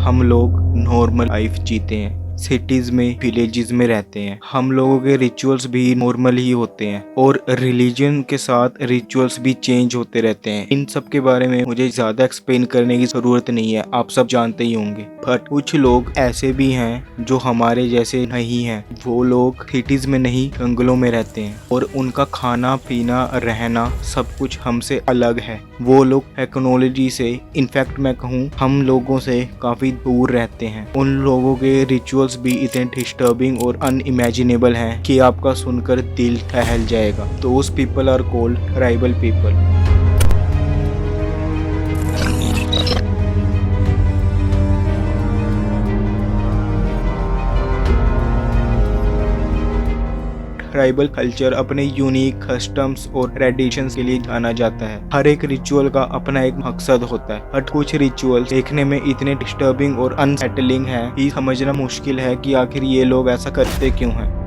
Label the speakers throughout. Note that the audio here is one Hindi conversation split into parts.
Speaker 1: हम लोग नॉर्मल लाइफ जीते हैं, सिटीज में विलेजेस में रहते हैं। हम लोगों के रिचुअल्स भी नॉर्मल ही होते हैं और रिलीजन के साथ रिचुअल्स भी चेंज होते रहते हैं। इन सब के बारे में मुझे ज्यादा एक्सप्लेन करने की जरूरत नहीं है, आप सब जानते ही होंगे। बट कुछ लोग ऐसे भी हैं जो हमारे जैसे नहीं हैं। वो लोग सिटीज में नहीं जंगलों में रहते हैं और उनका खाना पीना रहना सब कुछ हमसे अलग है। वो लोग टेक्नोलॉजी से, इनफैक्ट मैं कहूँ हम लोगों से काफी दूर रहते हैं। उन लोगों के रिचुअल्स भी इतने डिस्टर्बिंग और अनइमेजिनेबल हैं कि आपका सुनकर दिल दहल जाएगा। Those people are called tribal people. Tribal culture अपने यूनिक कस्टम्स और ट्रेडिशंस के लिए जाना जाता है। हर एक रिचुअल का अपना एक मकसद होता है, बट कुछ रिचुअल देखने में इतने डिस्टर्बिंग और अनसेटलिंग है कि समझना मुश्किल है कि आखिर ये लोग ऐसा करते क्यों हैं।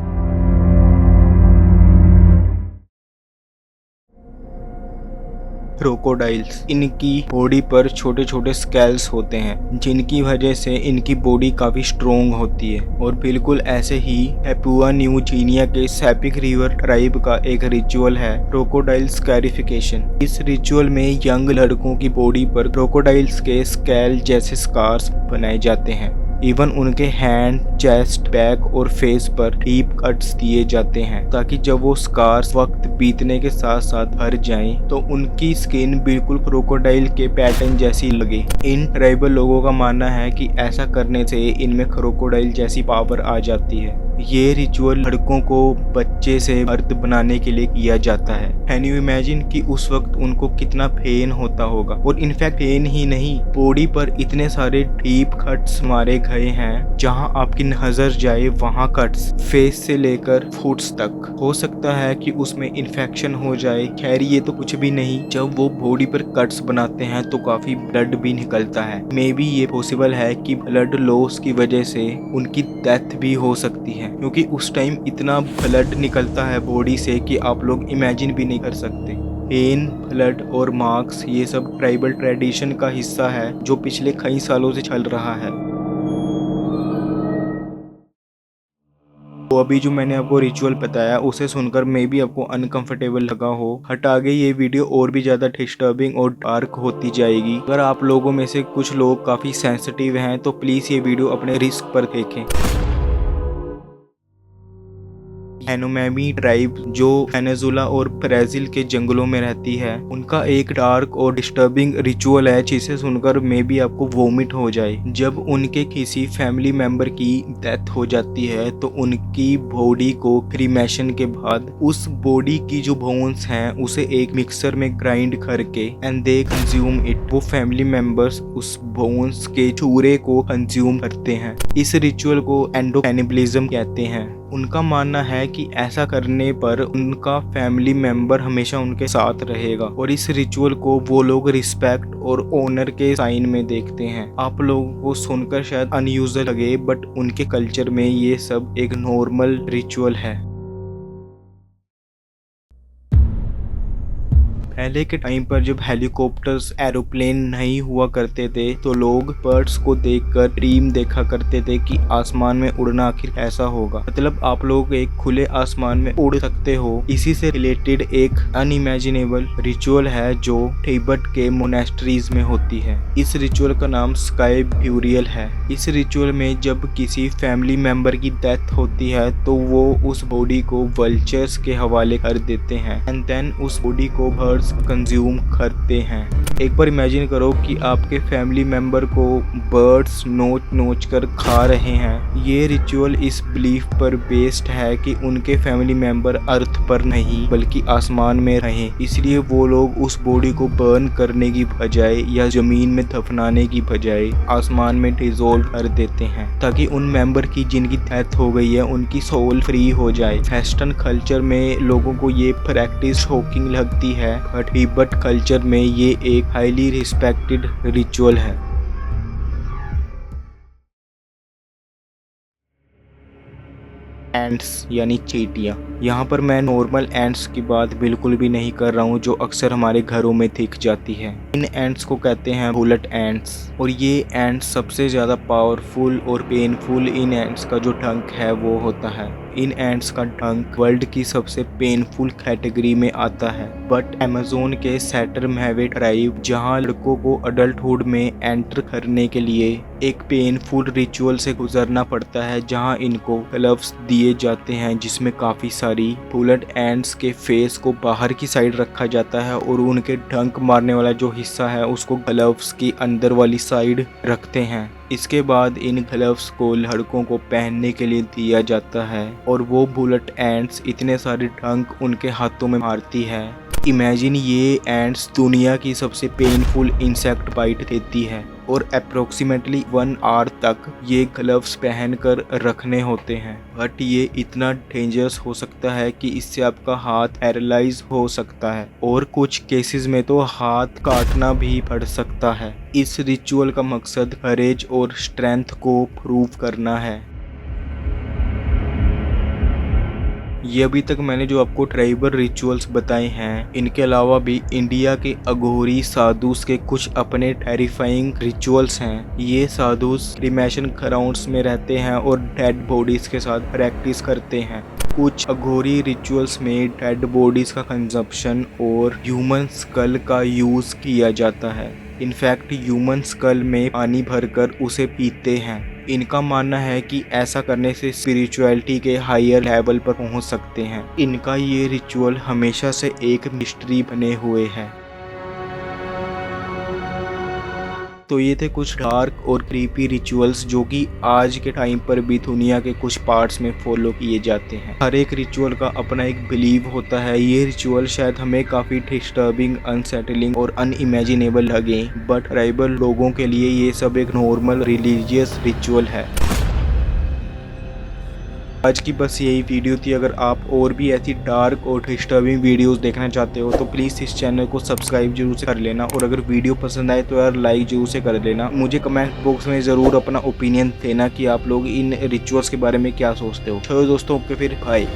Speaker 1: क्रोकोडाइल्स, इनकी बॉडी पर छोटे छोटे स्केल्स होते हैं जिनकी वजह से इनकी बॉडी काफी स्ट्रोंग होती है। और बिल्कुल ऐसे ही पैपुआ न्यू गिनिया के सैपिक रिवर ट्राइब का एक रिचुअल है क्रोकोडाइल स्कैरिफिकेशन। इस रिचुअल में यंग लड़कों की बॉडी पर क्रोकोडाइल्स के स्केल जैसे स्कार्स बनाए जाते हैं। इवन उनके हैंड, चेस्ट, बैक और फेस पर डीप कट्स दिए जाते हैं ताकि जब वो स्कार्स वक्त बीतने के साथ साथ भर जाएं तो उनकी स्किन बिल्कुल क्रोकोडाइल के पैटर्न जैसी लगे। इन ट्राइबल लोगों का मानना है कि ऐसा करने से इनमें क्रोकोडाइल जैसी पावर आ जाती है। ये रिचुअल लड़कों को बच्चे से मर्द बनाने के लिए किया जाता है। कैन यू इमेजिन कि उस वक्त उनको कितना पेन होता होगा। और इनफैक्ट पेन ही नहीं, बॉडी पर इतने सारे डीप कट्स मारे गए हैं, जहां आपकी नजर जाए वहां कट्स, फेस से लेकर फुट्स तक। हो सकता है कि उसमें इन्फेक्शन हो जाए, खैर ये तो कुछ भी नहीं। जब वो बॉडी पर कट्स बनाते हैं तो काफी ब्लड भी निकलता है। मे बी ये पॉसिबल है कि ब्लड लॉस की वजह से उनकी डेथ भी हो सकती है, क्योंकि उस टाइम इतना ब्लड निकलता है बॉडी से कि आप लोग इमेजिन भी नहीं कर सकते। पेन, ब्लड और मार्क्स, ये सब ट्राइबल ट्रेडिशन का हिस्सा है जो पिछले कई सालों से चल रहा है। तो अभी जो मैंने आपको रिचुअल बताया उसे सुनकर मे बी आपको अनकंफर्टेबल लगा हो, हट आगे ये वीडियो और भी ज्यादा डिस्टर्बिंग और डार्क होती जाएगी। अगर आप लोगों में से कुछ लोग काफी सेंसिटिव हैं तो प्लीज ये वीडियो अपने रिस्क पर देखें। यानोमामी ट्राइब जो वेनेजुला और ब्राजील के जंगलों में रहती है, उनका एक डार्क और डिस्टर्बिंग रिचुअल है जिसे सुनकर मे बी आपको वोमिट हो जाए। जब उनके किसी फैमिली मेंबर की डेथ हो जाती है तो उनकी बॉडी को क्रीमेशन के बाद उस बॉडी की जो बोन्स हैं उसे एक मिक्सर में ग्राइंड करके एंड दे कंज्यूम इट। वो फैमिली मेंबर्स उस बोन्स के चूरे को कंज्यूम करते हैं। इस रिचुअल को एंडोकैनिबलिज्म कहते हैं। उनका मानना है कि ऐसा करने पर उनका फैमिली मेंबर हमेशा उनके साथ रहेगा और इस रिचुअल को वो लोग रिस्पेक्ट और ऑनर के साइन में देखते हैं। आप लोगों को सुनकर शायद अनयूजुअल लगे, बट उनके कल्चर में ये सब एक नॉर्मल रिचुअल है। पहले के टाइम पर जब हेलीकॉप्टर्स, एरोप्लेन नहीं हुआ करते थे तो लोग बर्ड्स को देखकर ड्रीम देखा करते थे कि आसमान में उड़ना आखिर कैसा होगा। मतलब आप लोग एक खुले आसमान में उड़ सकते हो। इसी से रिलेटेड एक अनइमेजिनेबल रिचुअल है जो तिब्बत के मोनेस्ट्रीज में होती है। इस रिचुअल का नाम स्काई ब्यूरियल है। इस रिचुअल में जब किसी फैमिली मेंबर की डेथ होती है तो वो उस बॉडी को वल्चर्स के हवाले कर देते हैं एंड देन उस बॉडी को बर्ड्स कंज्यूम करते हैं। एक बार इमेजिन करो कि आपके फैमिली मेंबर को बर्ड्स नोच कर खा रहे हैं। ये रिचुअल इस बिलीफ पर बेस्ड है कि उनके फैमिली मेंबर अर्थ पर नहीं बल्कि आसमान में रहें, इसलिए वो लोग उस बॉडी को बर्न करने की बजाय या जमीन में दफनाने की बजाय आसमान में डिसॉल्व कर देते हैं ताकि उन मेंबर की जिनकी डेथ हो गई है उनकी सोल फ्री हो जाए। वेस्टर्न कल्चर में लोगों को ये प्रैक्टिस शॉकिंग लगती है, बट तिब्बत कल्चर में ये एक हाईली रिस्पेक्टेड रिचुअल है। एंट्स यानी चींटियाँ। यहाँ पर मैं नॉर्मल एंट्स की बात बिल्कुल भी नहीं कर रहा हूँ जो अक्सर हमारे घरों में दिख जाती है। इन एंट्स को कहते हैं बुलेट एंट्स और ये एंट्स सबसे ज़्यादा पावरफुल और पेनफुल इन एंट्स का जो डंक है वो होता है। इन एंट्स का डंक वर्ल्ड की सबसे पेनफुल कैटेगरी में आता है। बट अमेज़न के सैटर्न हैवे ट्राइब जहाँ लड़कों को अडल्टहुड में एंटर करने के लिए एक पेनफुल रिचुअल से गुजरना पड़ता है, जहाँ इनको ग्लव्स दिए जाते हैं जिसमें काफ़ी सारी बुलेट एंट्स के फेस को बाहर की साइड रखा जाता है और उनके डंक मारने वाला जो हिस्सा है उसको ग्लव्स की अंदर वाली साइड रखते हैं। इसके बाद इन ग्लव्स को लड़कों को पहनने के लिए दिया जाता है और वो बुलेट एंट्स इतने सारे डंक उनके हाथों में मारती है। इमेजिन ये एंट्स दुनिया की सबसे पेनफुल इंसेक्ट बाइट देती है और अप्रोक्सीमेटली 1 आवर तक ये ग्लव्स पहनकर रखने होते हैं। बट ये इतना डेंजरस हो सकता है कि इससे आपका हाथ पैरालाइज हो सकता है और कुछ केसेस में तो हाथ काटना भी पड़ सकता है। इस रिचुअल का मकसद करेज और स्ट्रेंथ को प्रूव करना है। ये अभी तक मैंने जो आपको ट्राइबल रिचुअल्स बताए हैं, इनके अलावा भी इंडिया के अघोरी साधुस के कुछ अपने टेरिफाइंग रिचुअल्स हैं। ये साधुस क्रिमेशन ग्राउंड्स में रहते हैं और डेड बॉडीज के साथ प्रैक्टिस करते हैं। कुछ अघोरी रिचुअल्स में डेड बॉडीज का कंजप्शन और ह्यूमन स्कल का यूज किया जाता है। इनफैक्ट ह्यूमन स्कल में पानी भरकर उसे पीते हैं। इनका मानना है कि ऐसा करने से स्पिरिचुअलिटी के हायर लेवल पर पहुंच सकते हैं। इनका ये रिचुअल हमेशा से एक मिस्ट्री बने हुए है। तो ये थे कुछ डार्क और क्रीपी रिचुअल्स जो कि आज के टाइम पर भी दुनिया के कुछ पार्ट्स में फॉलो किए जाते हैं। हर एक रिचुअल का अपना एक बिलीव होता है। ये रिचुअल शायद हमें काफ़ी डिस्टर्बिंग, अनसेटलिंग और अनइमेजिनेबल लगे, बट ट्राइबल लोगों के लिए ये सब एक नॉर्मल रिलीजियस रिचुअल है। आज की बस यही वीडियो थी। अगर आप और भी ऐसी डार्क और डिस्टर्बिंग वीडियोस देखना चाहते हो तो प्लीज़ इस चैनल को सब्सक्राइब जरूर से कर लेना और अगर वीडियो पसंद आए तो यार लाइक जरूर से कर लेना। मुझे कमेंट बॉक्स में ज़रूर अपना ओपिनियन देना कि आप लोग इन रिचुअल्स के बारे में क्या सोचते हो। चलो दोस्तों, ओके फिर बाय।